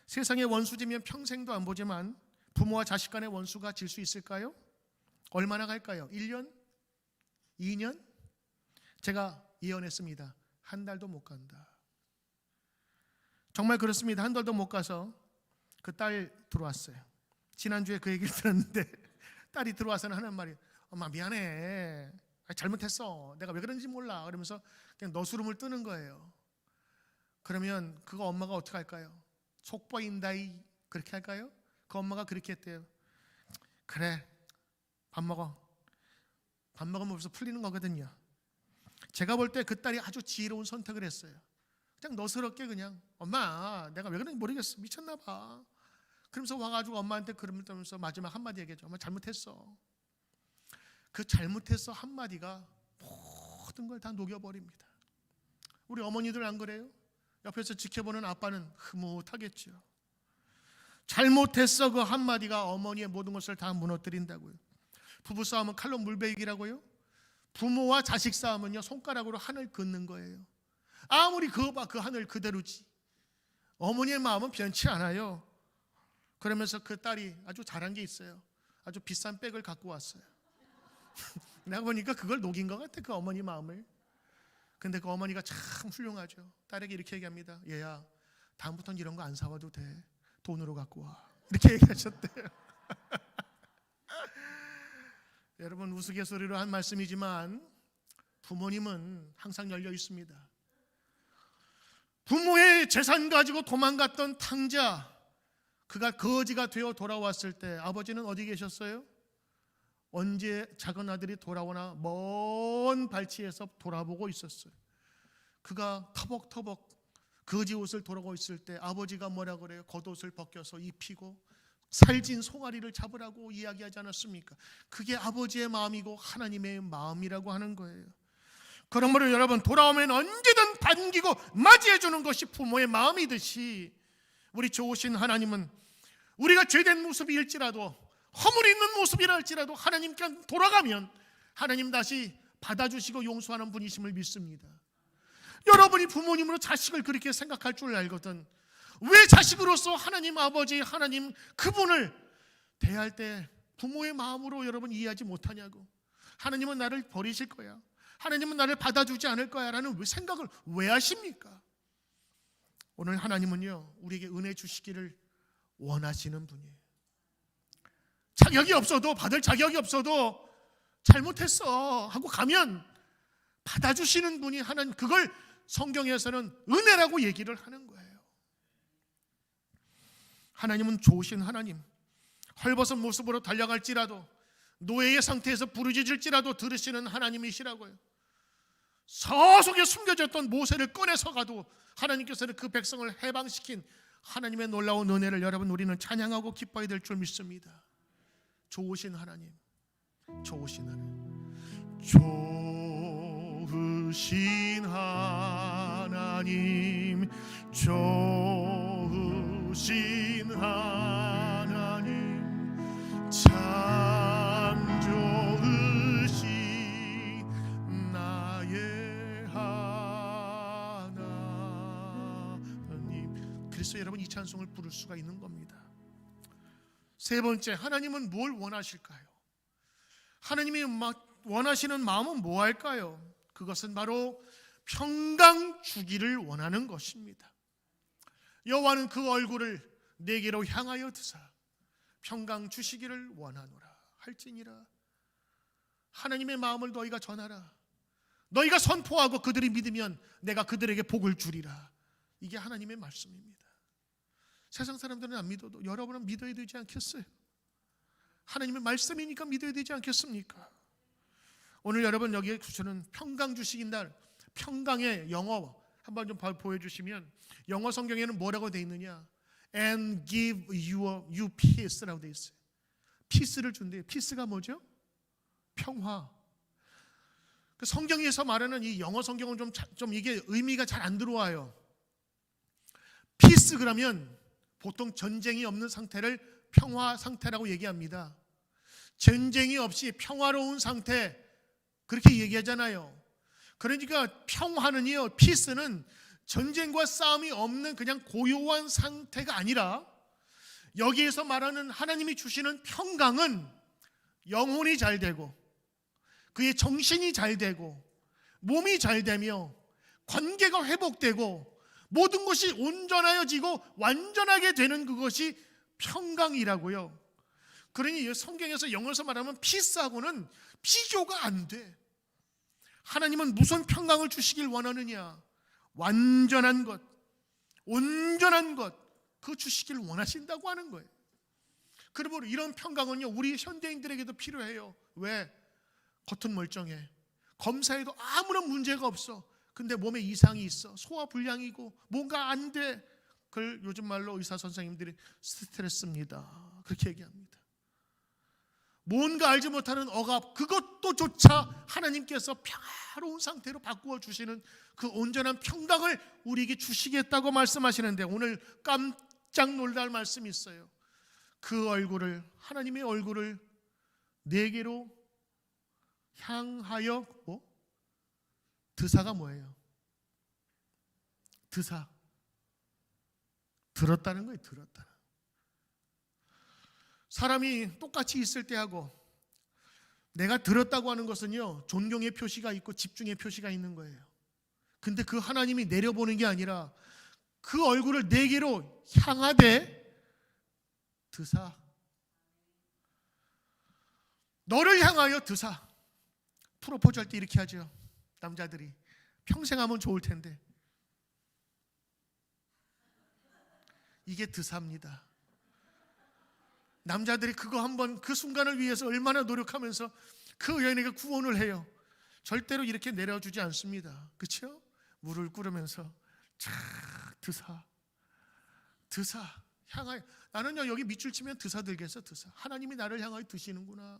세상의 원수지면 평생도 안 보지만 부모와 자식 간의 원수가 질 수 있을까요? 얼마나 갈까요? 1년? 2년? 제가 예언했습니다. 한 달도 못 간다. 정말 그렇습니다. 한 달도 못 가서 그 딸 들어왔어요. 지난주에 그 얘기를 들었는데 딸이 들어와서는 하는 말이, 엄마 미안해, 잘못했어, 내가 왜 그런지 몰라. 그러면서 그냥 너스름을 뜨는 거예요. 그러면 그거 엄마가 어떻게 할까요? 속보인다이 그렇게 할까요? 그 엄마가 그렇게 했대요. 그래, 밥 먹어. 밥 먹으면 벌써 풀리는 거거든요. 제가 볼 때 그 딸이 아주 지혜로운 선택을 했어요. 그냥 너스럽게 그냥 엄마 내가 왜 그런지 모르겠어, 미쳤나 봐. 그러면서 와가지고 엄마한테 그러면서 마지막 한마디 얘기했죠. 엄마 잘못했어. 그 잘못했어 한마디가 모든 걸 다 녹여버립니다. 우리 어머니들 안 그래요? 옆에서 지켜보는 아빠는 흐뭇하겠죠. 잘못했어 그 한마디가 어머니의 모든 것을 다 무너뜨린다고요. 부부싸움은 칼로 물베기라고요. 부모와 자식 싸움은요 손가락으로 하늘 긋는 거예요. 아무리 그어봐 그 하늘 그대로지. 어머니의 마음은 변치 않아요. 그러면서 그 딸이 아주 잘한 게 있어요. 아주 비싼 백을 갖고 왔어요. 내가 보니까 그걸 녹인 것 같아, 그 어머니 마음을. 근데 그 어머니가 참 훌륭하죠. 딸에게 이렇게 얘기합니다. 얘야, 다음부터는 이런 거 안 사와도 돼. 돈으로 갖고 와. 이렇게 얘기하셨대요. 여러분, 우스갯소리로 한 말씀이지만 부모님은 항상 열려 있습니다. 부모의 재산 가지고 도망갔던 탕자, 그가 거지가 되어 돌아왔을 때 아버지는 어디 계셨어요? 언제 작은 아들이 돌아오나 먼 발치에서 돌아보고 있었어요. 그가 터벅터벅 거지 옷을 돌아오고 있을 때 아버지가 뭐라 그래요? 겉옷을 벗겨서 입히고 살진 송아리를 잡으라고 이야기하지 않았습니까? 그게 아버지의 마음이고 하나님의 마음이라고 하는 거예요. 그러므로 여러분, 돌아오면 언제든 반기고 맞이해 주는 것이 부모의 마음이듯이 우리 좋으신 하나님은 우리가 죄된 모습일지라도 허물이 있는 모습이라 할지라도 하나님께 돌아가면 하나님 다시 받아주시고 용서하는 분이심을 믿습니다. 여러분이 부모님으로 자식을 그렇게 생각할 줄 알거든 왜 자식으로서 하나님 아버지, 하나님 그분을 대할 때 부모의 마음으로 여러분 이해하지 못하냐고. 하나님은 나를 버리실 거야, 하나님은 나를 받아주지 않을 거야 라는 생각을 왜 하십니까? 오늘 하나님은요 우리에게 은혜 주시기를 원하시는 분이에요. 자격이 없어도, 받을 자격이 없어도 잘못했어 하고 가면 받아주시는 분이 하나님, 그걸 성경에서는 은혜라고 얘기를 하는 거예요. 하나님은 좋으신 하나님, 헐벗은 모습으로 달려갈지라도 노예의 상태에서 부르짖을지라도 들으시는 하나님이시라고요. 서속에 숨겨졌던 모세를 꺼내서 가도 하나님께서는 그 백성을 해방시킨 하나님의 놀라운 은혜를 여러분 우리는 찬양하고 기뻐해야 될 줄 믿습니다. 좋으신 하나님, 좋으신 하나님, 좋으신 하나님, 좋으신 하나님, 참 좋으신 나의 하나님. 그래서 여러분 이 찬송을 부를 수가 있는 겁니다. 세 번째, 하나님은 뭘 원하실까요? 하나님이 원하시는 마음은 뭐 할까요? 그것은 바로 평강 주기를 원하는 것입니다. 여호와는 그 얼굴을 내게로 향하여 드사 평강 주시기를 원하노라 할지니라. 하나님의 마음을 너희가 전하라. 너희가 선포하고 그들이 믿으면 내가 그들에게 복을 주리라. 이게 하나님의 말씀입니다. 세상 사람들은 안 믿어도 여러분은 믿어야 되지 않겠어요? 하나님의 말씀이니까 믿어야 되지 않겠습니까? 오늘 여러분 여기에 주시는 평강 주시긴 날, 평강의 영어 한번 좀 보여주시면 영어 성경에는 뭐라고 되어 있느냐? And give you peace라고 되어 있어요. 피스를 준대요. 피스가 뭐죠? 평화. 그 성경에서 말하는 이 영어 성경은 좀 이게 의미가 잘 안 들어와요. 피스 그러면 보통 전쟁이 없는 상태를 평화 상태라고 얘기합니다. 전쟁이 없이 평화로운 상태 그렇게 얘기하잖아요. 그러니까 평화는요, 피스는 전쟁과 싸움이 없는 그냥 고요한 상태가 아니라 여기에서 말하는 하나님이 주시는 평강은 영혼이 잘 되고 그의 정신이 잘 되고 몸이 잘 되며 관계가 회복되고 모든 것이 온전하여지고 완전하게 되는 그것이 평강이라고요. 그러니 성경에서 영어에서 말하면 피스하고는 비교가 안 돼. 하나님은 무슨 평강을 주시길 원하느냐? 완전한 것, 온전한 것, 그 주시기를 원하신다고 하는 거예요. 그러므로 이런 평강은요, 우리 현대인들에게도 필요해요. 왜? 겉은 멀쩡해, 검사에도 아무런 문제가 없어. 근데 몸에 이상이 있어, 소화불량이고 뭔가 안 돼. 그걸 요즘 말로 의사 선생님들이 스트레스입니다, 그렇게 얘기합니다. 뭔가 알지 못하는 억압, 그것도조차 하나님께서 평화로운 상태로 바꾸어 주시는 그 온전한 평강을 우리에게 주시겠다고 말씀하시는데, 오늘 깜짝 놀랄 말씀이 있어요. 그 얼굴을, 하나님의 얼굴을 내게로 향하여, 드사가 뭐예요? 드사, 들었다는 거예요. 들었다. 사람이 똑같이 있을 때하고 내가 들었다고 하는 것은요, 존경의 표시가 있고 집중의 표시가 있는 거예요. 근데 그 하나님이 내려보는 게 아니라 그 얼굴을 내게로 향하되 드사, 너를 향하여 드사. 프로포즈 할 때 이렇게 하죠, 남자들이. 평생 하면 좋을 텐데. 이게 드사입니다. 남자들이 그거 한번, 그 순간을 위해서 얼마나 노력하면서 그 여인에게 구원을 해요. 절대로 이렇게 내려주지 않습니다. 그렇죠? 물을 끓으면서 차, 드사, 드사 향하여. 나는요, 여기 밑줄 치면 드사 들겠어. 드사, 하나님이 나를 향하여 드시는구나.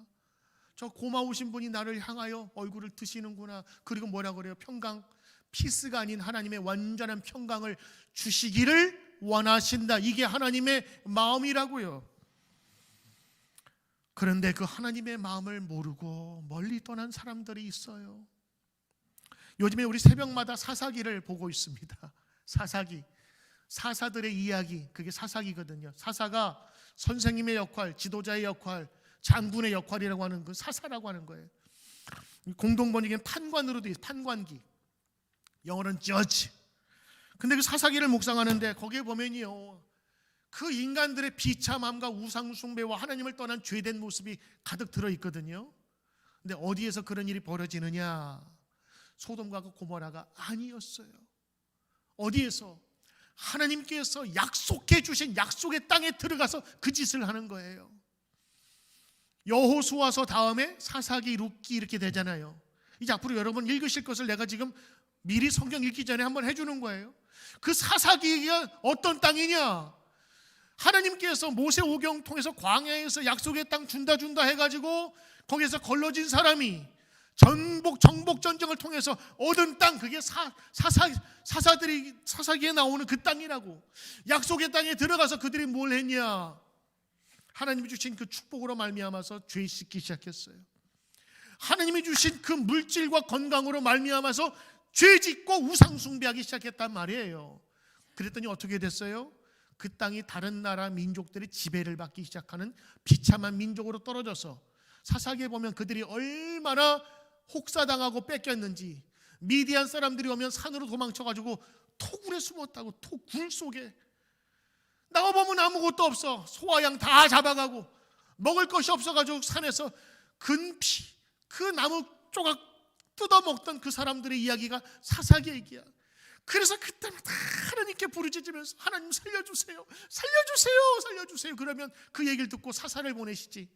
저 고마우신 분이 나를 향하여 얼굴을 드시는구나. 그리고 뭐라 그래요? 평강, 피스가 아닌 하나님의 완전한 평강을 주시기를 원하신다. 이게 하나님의 마음이라고요. 그런데 그 하나님의 마음을 모르고 멀리 떠난 사람들이 있어요. 요즘에 우리 새벽마다 사사기를 보고 있습니다. 사사기, 사사들의 이야기, 그게 사사기거든요. 사사가 선생님의 역할, 지도자의 역할, 장군의 역할이라고 하는 그 사사라고 하는 거예요. 공동 번역에는 판관으로 되어 있어요. 판관기, 영어로는 judge. 근데 그 사사기를 묵상하는데 거기에 보면요, 그 인간들의 비참함과 우상숭배와 하나님을 떠난 죄된 모습이 가득 들어있거든요. 근데 어디에서 그런 일이 벌어지느냐? 소돔과 고모라가 아니었어요. 어디에서? 하나님께서 약속해 주신 약속의 땅에 들어가서 그 짓을 하는 거예요. 여호수아서 다음에 사사기, 룻기 이렇게 되잖아요. 이제 앞으로 여러분 읽으실 것을 내가 지금 미리 성경 읽기 전에 한번 해주는 거예요. 그 사사기가 어떤 땅이냐? 하나님께서 모세 오경 통해서 광야에서 약속의 땅 준다 해가지고 거기에서 걸러진 사람이 정복 전쟁을 통해서 얻은 땅, 그게 사사기에 나오는 그 땅이라고. 약속의 땅에 들어가서 그들이 뭘 했냐? 하나님이 주신 그 축복으로 말미암아서 죄 씻기 시작했어요. 하나님이 주신 그 물질과 건강으로 말미암아서 죄 짓고 우상 숭배하기 시작했단 말이에요. 그랬더니 어떻게 됐어요? 그 땅이 다른 나라 민족들의 지배를 받기 시작하는 비참한 민족으로 떨어져서, 사사기에 보면 그들이 얼마나 혹사당하고 뺏겼는지, 미디안 사람들이 오면 산으로 도망쳐가지고 토굴에 숨었다고. 토굴 속에 나와보면 아무것도 없어. 소와 양 다 잡아가고 먹을 것이 없어가지고 산에서 근피, 그 나무 조각 뜯어먹던 그 사람들의 이야기가 사사기 얘기야. 그래서 그때마다 하나님께 부르짖으면서 하나님 살려주세요, 살려주세요, 살려주세요. 그러면 그 얘기를 듣고 사사를 보내시지.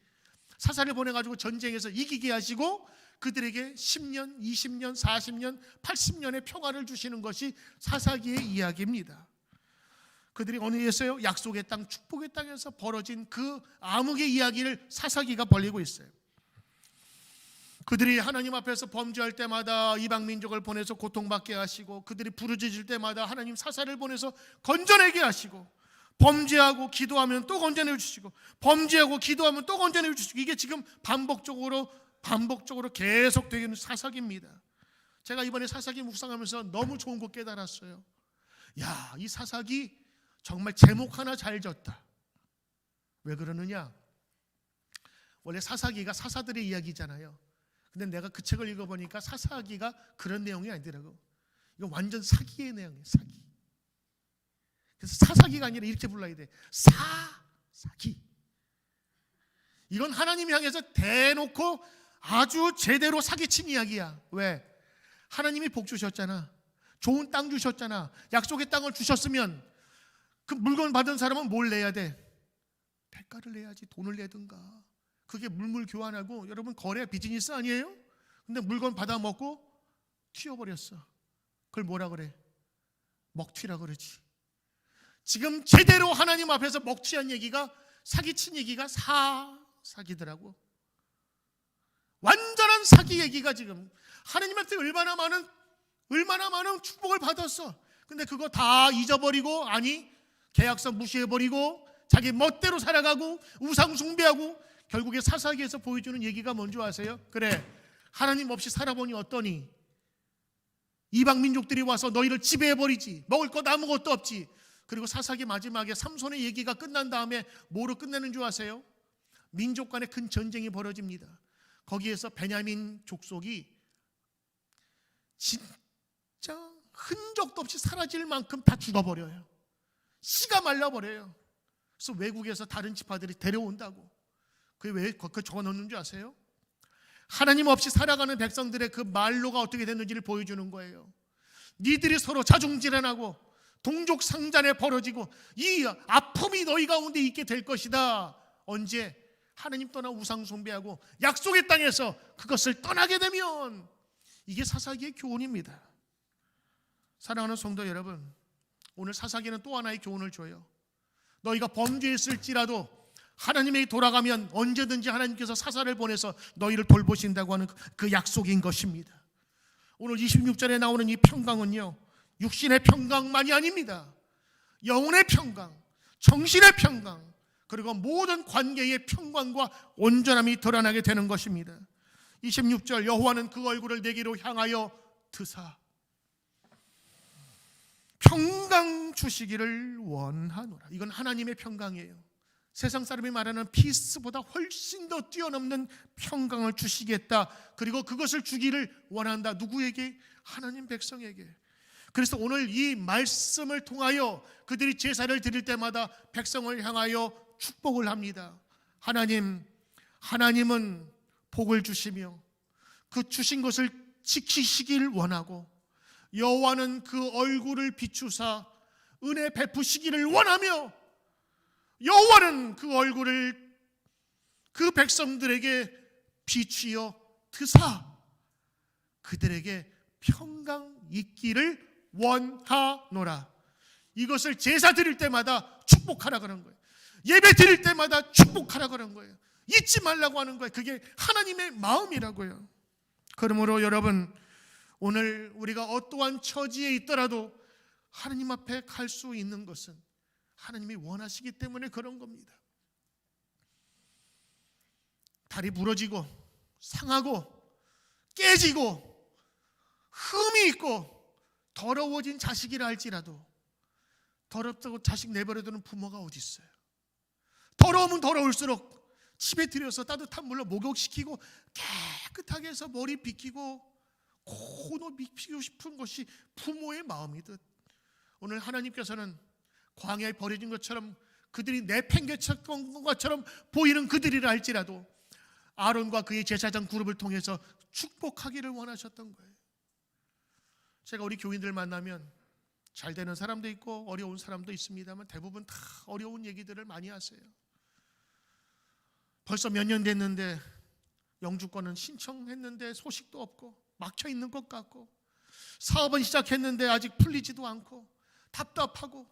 사사를 보내가지고 전쟁에서 이기게 하시고 그들에게 10년, 20년, 40년, 80년의 평화를 주시는 것이 사사기의 이야기입니다. 그들이 어디에서요? 약속의 땅, 축복의 땅에서 벌어진 그 암흑의 이야기를 사사기가 벌리고 있어요. 그들이 하나님 앞에서 범죄할 때마다 이방 민족을 보내서 고통받게 하시고, 그들이 부르짖을 때마다 하나님 사사를 보내서 건져내게 하시고, 범죄하고 기도하면 또 건져내 주시고, 범죄하고 기도하면 또 건져내 주시고, 이게 지금 반복적으로 계속되는 사사기입니다. 제가 이번에 사사기 묵상하면서 너무 좋은 거 깨달았어요. 야, 이 사사기 정말 제목 하나 잘 졌다. 왜 그러느냐? 원래 사사기가 사사들의 이야기잖아요. 근데 내가 그 책을 읽어보니까 사사기가 그런 내용이 아니더라고. 이거 완전 사기의 내용이에요. 사기. 그래서 사사기가 아니라 이렇게 불러야 돼. 사기. 이건 하나님 향해서 대놓고 아주 제대로 사기친 이야기야. 왜? 하나님이 복 주셨잖아. 좋은 땅 주셨잖아. 약속의 땅을 주셨으면 그 물건 받은 사람은 뭘 내야 돼? 대가를 내야지. 돈을 내든가. 그게 물물 교환하고, 여러분 거래 비즈니스 아니에요? 근데 물건 받아 먹고 튀어버렸어. 그걸 뭐라 그래? 먹튀라 그러지. 지금 제대로 하나님 앞에서 먹튀한 얘기가, 사기친 얘기가 사기더라고. 완전한 사기 얘기가 지금 하나님한테 얼마나 많은 축복을 받았어. 근데 그거 다 잊어버리고, 아니 계약서 무시해버리고 자기 멋대로 살아가고 우상 숭배하고, 결국에 사사기에서 보여주는 얘기가 뭔지 아세요? 그래, 하나님 없이 살아보니 어떠니? 이방 민족들이 와서 너희를 지배해버리지. 먹을 것 아무것도 없지. 그리고 사사기 마지막에 삼손의 얘기가 끝난 다음에 뭐로 끝내는 줄 아세요? 민족 간의 큰 전쟁이 벌어집니다. 거기에서 베냐민 족속이 진짜 흔적도 없이 사라질 만큼 다 죽어버려요. 씨가 말라버려요. 그래서 외국에서 다른 지파들이 데려온다고. 그게 왜 그거 적어놓는 줄 아세요? 하나님 없이 살아가는 백성들의 그 말로가 어떻게 됐는지를 보여주는 거예요. 니들이 서로 자중질환하고 동족 상잔에 벌어지고 이 아픔이 너희 가운데 있게 될 것이다. 언제? 하나님 떠나 우상 숭배하고 약속의 땅에서 그것을 떠나게 되면. 이게 사사기의 교훈입니다. 사랑하는 성도 여러분, 오늘 사사기는 또 하나의 교훈을 줘요. 너희가 범죄했을지라도 하나님에게 돌아가면 언제든지 하나님께서 사사를 보내서 너희를 돌보신다고 하는 그 약속인 것입니다. 오늘 26절에 나오는 이 평강은요, 육신의 평강만이 아닙니다. 영혼의 평강, 정신의 평강, 그리고 모든 관계의 평강과 온전함이 드러나게 되는 것입니다. 26절, 여호와는 그 얼굴을 내게로 향하여 드사 평강 주시기를 원하노라. 이건 하나님의 평강이에요. 세상 사람이 말하는 피스보다 훨씬 더 뛰어넘는 평강을 주시겠다. 그리고 그것을 주기를 원한다. 누구에게? 하나님 백성에게. 그래서 오늘 이 말씀을 통하여 그들이 제사를 드릴 때마다 백성을 향하여 축복을 합니다. 하나님은 복을 주시며 그 주신 것을 지키시길 원하고, 여호와는 그 얼굴을 비추사 은혜 베푸시기를 원하며, 여호와는 그 얼굴을 그 백성들에게 비추어 드사 그들에게 평강 있기를 원하노라. 이것을 제사 드릴 때마다 축복하라 그런 거예요. 예배 드릴 때마다 축복하라 그런 거예요. 잊지 말라고 하는 거예요. 그게 하나님의 마음이라고요. 그러므로 여러분, 오늘 우리가 어떠한 처지에 있더라도 하나님 앞에 갈 수 있는 것은 하나님이 원하시기 때문에 그런 겁니다. 다리 부러지고 상하고 깨지고 흠이 있고 더러워진 자식이라 할지라도 더럽다고 자식 내버려두는 부모가 어디 있어요? 더러우면 더러울수록 집에 들여서 따뜻한 물로 목욕시키고 깨끗하게 해서 머리 빗기고 코도 빗기고 싶은 것이 부모의 마음이듯, 오늘 하나님께서는 광야에 버려진 것처럼 그들이 내팽개쳤던 것처럼 보이는 그들이라 할지라도 아론과 그의 제사장 그룹을 통해서 축복하기를 원하셨던 거예요. 제가 우리 교인들 만나면 잘 되는 사람도 있고 어려운 사람도 있습니다만 대부분 다 어려운 얘기들을 많이 하세요. 벌써 몇 년 됐는데 영주권은 신청했는데 소식도 없고 막혀있는 것 같고, 사업은 시작했는데 아직 풀리지도 않고 답답하고,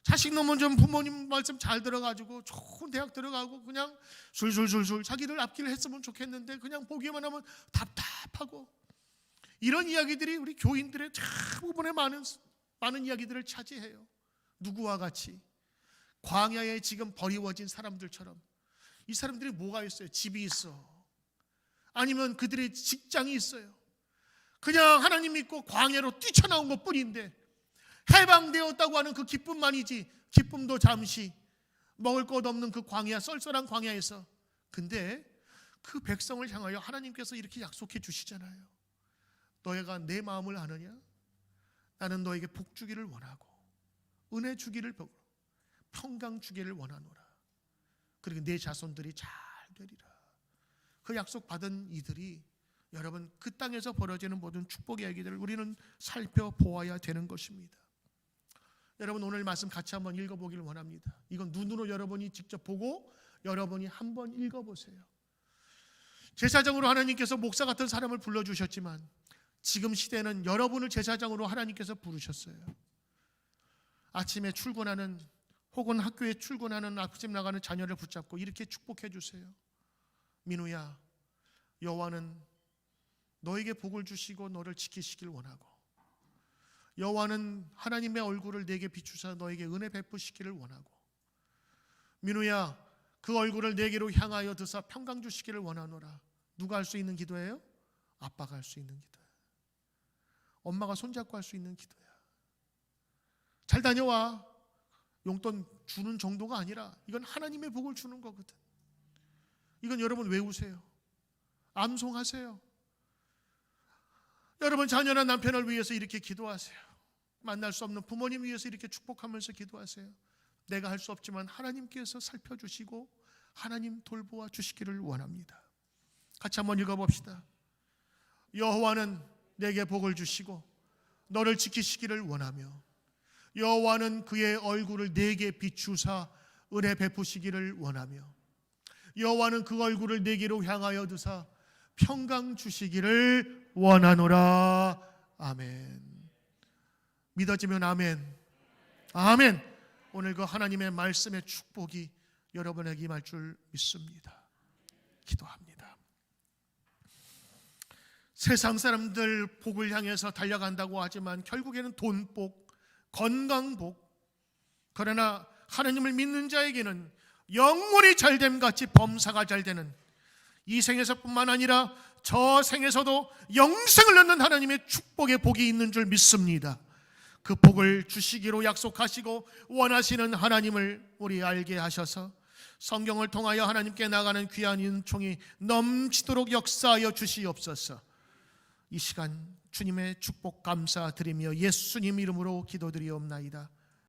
자식 놈은 좀 부모님 말씀 잘 들어가지고 좋은 대학 들어가고 그냥 술술술술 자기를 앞길을 했으면 좋겠는데 그냥 보기만 하면 답답하고, 이런 이야기들이 우리 교인들의 대부분의 많은 이야기들을 차지해요. 누구와 같이? 광야에 지금 버리워진 사람들처럼. 이 사람들이 뭐가 있어요? 집이 있어, 아니면 그들의 직장이 있어요. 그냥 하나님 믿고 광야로 뛰쳐나온 것 뿐인데 해방되었다고 하는 그 기쁨만이지, 기쁨도 잠시, 먹을 것 없는 그 광야, 썰썰한 광야에서. 근데 그 백성을 향하여 하나님께서 이렇게 약속해 주시잖아요. 너희가 내 마음을 아느냐? 나는 너에게 복 주기를 원하고 은혜 주기를, 평강 주기를 원하노라. 그리고 내 자손들이 잘 되리라. 그 약속 받은 이들이, 여러분, 그 땅에서 벌어지는 모든 축복의 이야기들을 우리는 살펴보아야 되는 것입니다. 여러분 오늘 말씀 같이 한번 읽어보기를 원합니다. 이건 눈으로 여러분이 직접 보고 여러분이 한번 읽어보세요. 제사장으로 하나님께서 목사 같은 사람을 불러주셨지만 지금 시대는 여러분을 제사장으로 하나님께서 부르셨어요. 아침에 출근하는 혹은 학교에 출근하는 아침 나가는 자녀를 붙잡고 이렇게 축복해 주세요. 민우야, 여호와는 너에게 복을 주시고 너를 지키시길 원하고, 여호와는 하나님의 얼굴을 내게 비추사 너에게 은혜 베푸시기를 원하고, 민우야, 그 얼굴을 내게로 향하여 드사 평강 주시기를 원하노라. 누가 할 수 있는 기도예요? 아빠가 할 수 있는 기도야. 엄마가 손잡고 할 수 있는 기도야. 잘 다녀와. 용돈 주는 정도가 아니라 이건 하나님의 복을 주는 거거든. 이건 여러분 외우세요. 암송하세요. 여러분 자녀나 남편을 위해서 이렇게 기도하세요. 만날 수 없는 부모님 위해서 이렇게 축복하면서 기도하세요. 내가 할 수 없지만 하나님께서 살펴주시고 하나님 돌보아 주시기를 원합니다. 같이 한번 읽어봅시다. 여호와는 내게 복을 주시고 너를 지키시기를 원하며, 여호와는 그의 얼굴을 내게 비추사 은혜 베푸시기를 원하며, 여호와는 그 얼굴을 내게로 향하여 드사 평강 주시기를 원하노라. 아멘. 믿어지면 아멘. 아멘. 오늘 그 하나님의 말씀의 축복이 여러분에게 임할 줄 믿습니다. 기도합니다. 세상 사람들 복을 향해서 달려간다고 하지만 결국에는 돈복, 건강복, 그러나 하나님을 믿는 자에게는 영원히 잘됨 같이 범사가 잘 되는, 이 생에서뿐만 아니라 저 생에서도 영생을 얻는 하나님의 축복의 복이 있는 줄 믿습니다. 그 복을 주시기로 약속하시고 원하시는 하나님을 우리 알게 하셔서 성경을 통하여 하나님께 나가는 귀한 은총이 넘치도록 역사하여 주시옵소서. 이 시간 주님의 축복 감사드리며 예수님 이름으로 기도드리옵나이다.